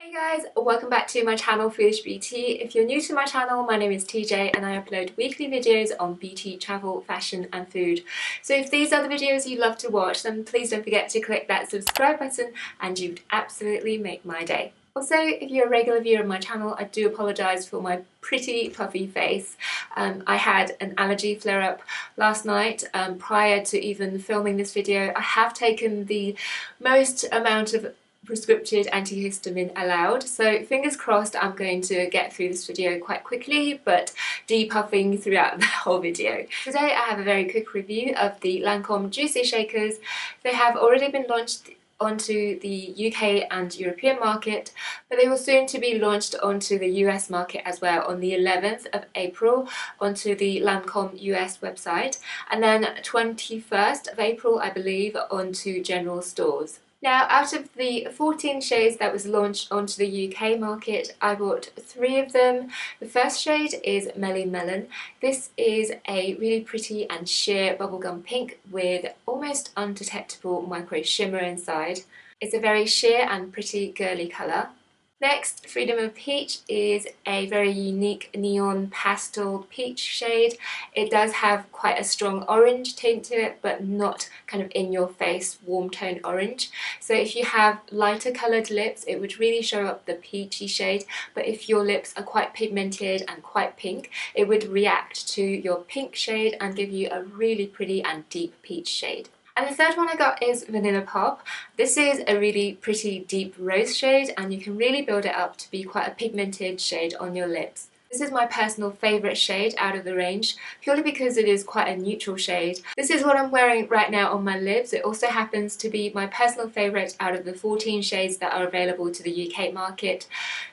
Hey guys, welcome back to my channel FoodishBeauty. If you're new to my channel, my name is TJ and I upload weekly videos on beauty, travel, fashion and food. So if these are the videos you love to watch, then please don't forget to click that subscribe button and you'd absolutely make my day. Also, if you're a regular viewer of my channel, I do apologise for my pretty puffy face. I had an allergy flare-up last night prior to even filming this video. I have taken the most amount of prescriptive antihistamine allowed, so fingers crossed I'm going to get through this video quite quickly, but depuffing throughout the whole video. Today I have a very quick review of the Lancôme Juicy Shakers. They have already been launched onto the UK and European market, but they will soon to be launched onto the US market as well on the 11th of April onto the Lancôme US website, and then 21st of April I believe onto general stores. Now, out of the 14 shades that was launched onto the UK market, I bought 3 of them. The first shade is Melli Melon. This is a really pretty and sheer bubblegum pink with almost undetectable micro shimmer inside. It's a very sheer and pretty girly colour. Next, Freedom of Peach is a very unique neon pastel peach shade. It does have quite a strong orange tint to it, but not kind of in your face warm tone orange. So if you have lighter coloured lips, it would really show up the peachy shade, but if your lips are quite pigmented and quite pink, it would react to your pink shade and give you a really pretty and deep peach shade. And the third one I got is Vanilla Pop. This is a really pretty deep rose shade and you can really build it up to be quite a pigmented shade on your lips. This is my personal favourite shade out of the range, purely because it is quite a neutral shade. This is what I'm wearing right now on my lips. It also happens to be my personal favourite out of the 14 shades that are available to the UK market,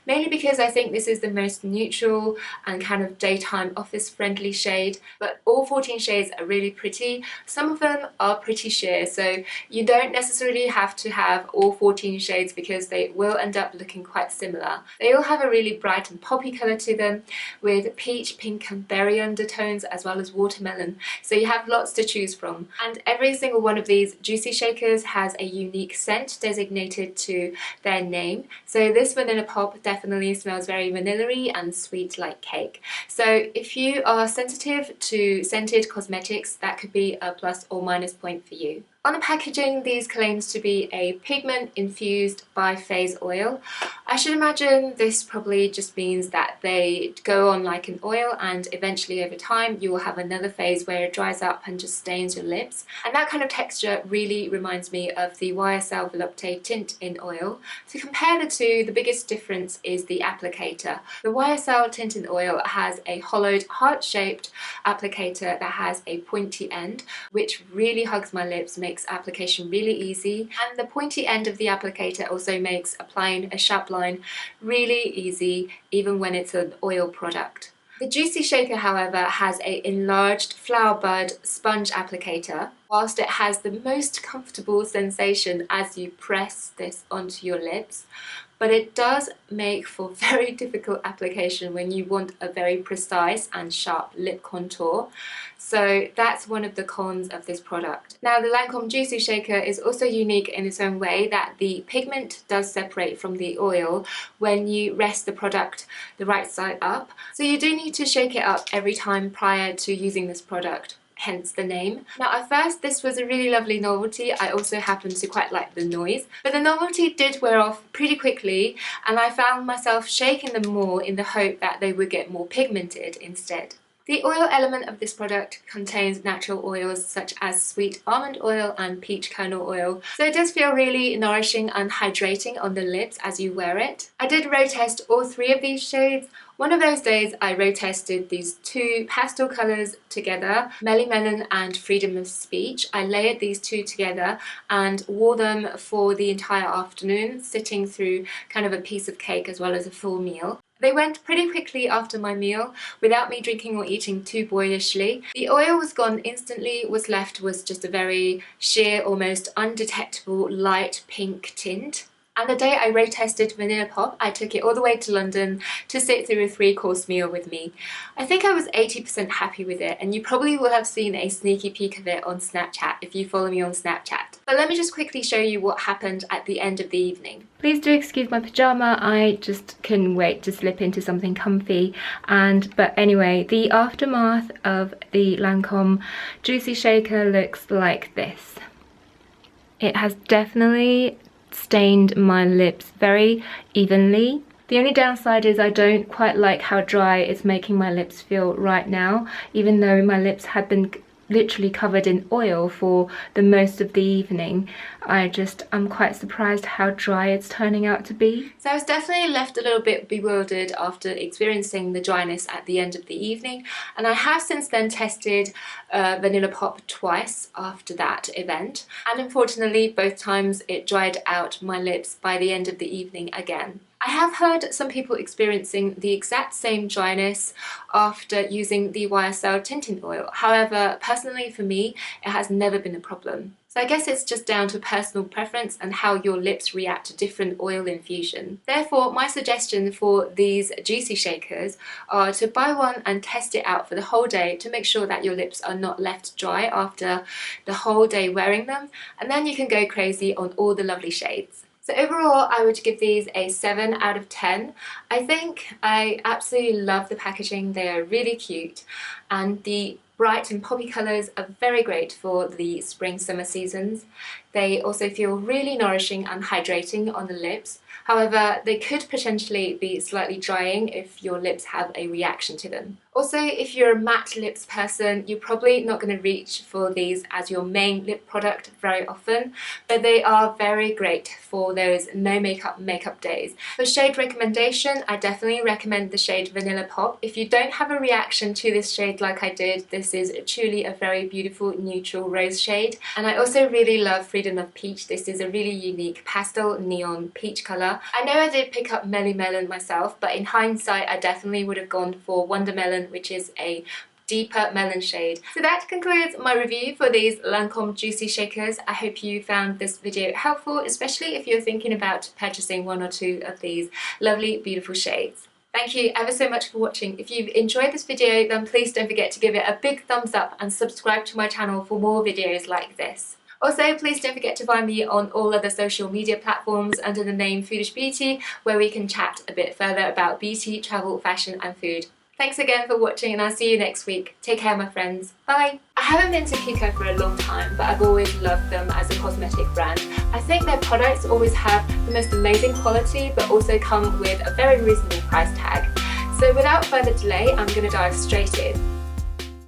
mainly because I think this is the most neutral and kind of daytime office friendly shade, but all 14 shades are really pretty. Some of them are pretty sheer, so you don't necessarily have to have all 14 shades because they will end up looking quite similar. They all have a really bright and poppy colour to them, with peach, pink and berry undertones as well as watermelon, so you have lots to choose from. And every single one of these juicy shakers has a unique scent designated to their name. So this Vanilla Pop definitely smells very vanilla-y and sweet like cake. So if you are sensitive to scented cosmetics, that could be a plus or minus point for you. On the packaging, these claims to be a pigment-infused biphase oil. I should imagine this probably just means that they go on like an oil and eventually over time you will have another phase where it dries up and just stains your lips. And that kind of texture really reminds me of the YSL Volupté tint in oil. To compare the two, the biggest difference is the applicator. The YSL tint in oil has a hollowed, heart-shaped applicator that has a pointy end, which really hugs my lips, makes application really easy, and the pointy end of the applicator also makes applying a sharp line really easy even when it's an oil product. The Juicy Shaker, however, has an enlarged flower bud sponge applicator. Whilst it has the most comfortable sensation as you press this onto your lips, but it does make for very difficult application when you want a very precise and sharp lip contour. So that's one of the cons of this product. Now, the Lancôme Juicy Shaker is also unique in its own way that the pigment does separate from the oil when you rest the product the right side up. So you do need to shake it up every time prior to using this product, hence the name. Now, at first this was a really lovely novelty. I also happened to quite like the noise, but the novelty did wear off pretty quickly and I found myself shaking them more in the hope that they would get more pigmented instead. The oil element of this product contains natural oils such as sweet almond oil and peach kernel oil, so it does feel really nourishing and hydrating on the lips as you wear it. I did road test all 3 of these shades. One of those days I road tested these 2 pastel colours together, Melli Melon and Freedom of Speech. I layered these 2 together and wore them for the entire afternoon, sitting through kind of a piece of cake as well as a full meal. They went pretty quickly after my meal without me drinking or eating too boyishly. The oil was gone instantly. What's left was just a very sheer, almost undetectable light pink tint. And the day I road tested Vanilla Pop, I took it all the way to London to sit through a 3-course meal with me. I think I was 80% happy with it, and you probably will have seen a sneaky peek of it on Snapchat if you follow me on Snapchat. But let me just quickly show you what happened at the end of the evening. Please do excuse my pyjama, I just couldn't wait to slip into something comfy. But anyway, the aftermath of the Lancôme Juicy Shaker looks like this. It has definitely stained my lips very evenly. The only downside is I don't quite like how dry it's making my lips feel right now, even though my lips had been literally covered in oil for the most of the evening. I'm quite surprised how dry it's turning out to be. So I was definitely left a little bit bewildered after experiencing the dryness at the end of the evening, and I have since then tested Vanilla Pop twice after that event, and unfortunately both times it dried out my lips by the end of the evening again. I have heard some people experiencing the exact same dryness after using the YSL tinting oil. However, personally for me, it has never been a problem. So I guess it's just down to personal preference and how your lips react to different oil infusion. Therefore, my suggestion for these juicy shakers are to buy one and test it out for the whole day to make sure that your lips are not left dry after the whole day wearing them, and then you can go crazy on all the lovely shades. So overall, I would give these a 7 out of 10. I think I absolutely love the packaging. They are really cute, and the bright and poppy colours are very great for the spring-summer seasons. They also feel really nourishing and hydrating on the lips. However, they could potentially be slightly drying if your lips have a reaction to them. Also, if you're a matte lips person, you're probably not going to reach for these as your main lip product very often, but they are very great for those no makeup days. For shade recommendation, I definitely recommend the shade Vanilla Pop. If you don't have a reaction to this shade like I did, this is truly a very beautiful neutral rose shade. And I also really love Freedom of Peach. This is a really unique pastel neon peach colour. I know I did pick up Melli Melon myself, but in hindsight I definitely would have gone for Wonder Melon, which is a deeper melon shade. So that concludes my review for these Lancôme Juicy Shakers. I hope you found this video helpful, especially if you're thinking about purchasing one or two of these lovely, beautiful shades. Thank you ever so much for watching. If you've enjoyed this video, then please don't forget to give it a big thumbs up and subscribe to my channel for more videos like this. Also, please don't forget to find me on all other social media platforms under the name FoodishBeauty, where we can chat a bit further about beauty, travel, fashion and food. Thanks again for watching, and I'll see you next week. Take care, my friends. Bye! I haven't been to Kiko for a long time, but I've always loved them as a cosmetic brand. I think their products always have the most amazing quality, but also come with a very reasonable price tag. So without further delay, I'm going to dive straight in.